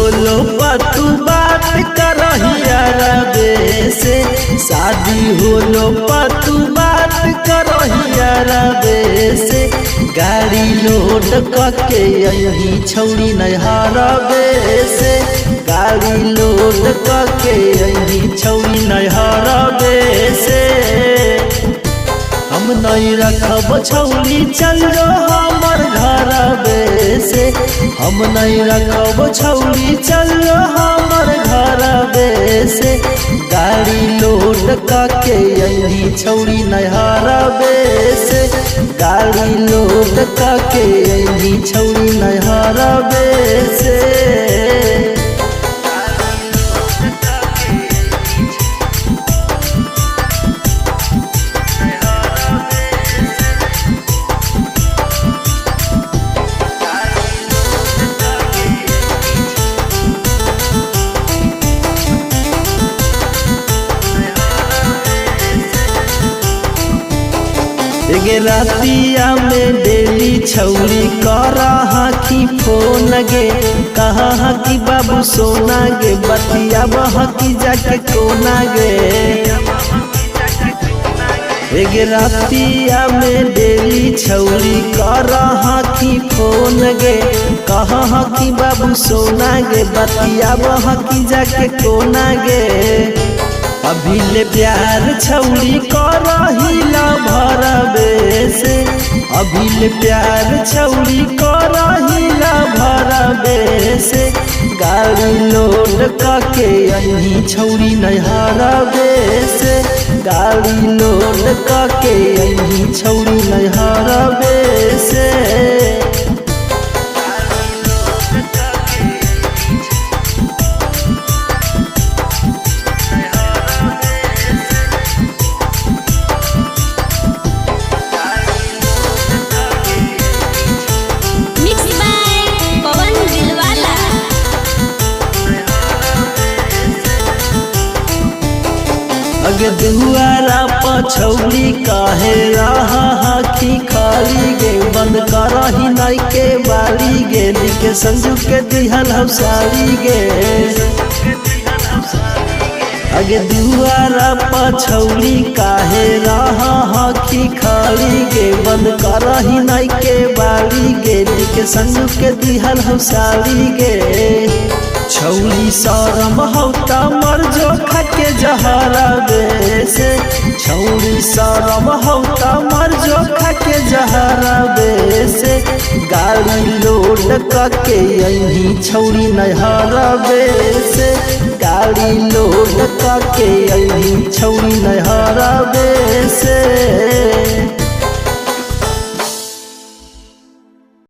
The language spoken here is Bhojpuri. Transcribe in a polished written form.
होलो पतू बात करहिया रबे से, शादी होलो पतू बात करहिया रबे से। गाड़ी लोड कके यही छौड़ी नैहरबे से, गाड़ी लोड कके यही छौड़ी नैहरबे से। हम नहीं रखब छौड़ी चलो हमर घरबे से, हम नहीं रखब छौड़ी चलो हमर घरबे से। गाड़ी लोड कके यही छौड़ी नैहरबे से, गाड़ी लोड कके यही छौड़ी नैहरबे से। गे रातिया में डेली छौड़ी करहा की फोन गे, कहा कि बाबू सोना गे, बतिया बह की जाके कोना गे। गे रातिया में डेली छौड़ी करहा की फोन गे, कहा कि बाबू सोना गे, बतिया बह की जाके कोना गे। अभी ले प्यार छौड़ी करहिला भरबे से, अभी ले प्यार छौड़ी करहिला भरबे से। गाड़ी लोड कके यही छौड़ी नैहरबे से, गाड़ी लोड कके यही छौड़ी नैहरबे से। अगे दुआरा पछौड़ी काहे रहा की खाली गे, बंद करही नाई के बाड़ी गे, लिखे संजू के दिहल हौसाली गे। अगे दुआरा पछौड़ी काहे रहा की खाली गे, बंद करही नाई के बाड़ी गे, लिखे संजू के दिहल हौसाली गे। छौड़ी शरम हौता मर जो खाके जहरबे से, छौड़ी शरम हौता मर जो खाके जहरबे से। गाड़ी लोड कके यही छौड़ी नैहरबे से, गाड़ी लोड कके यही छौड़ी नैहरबे से।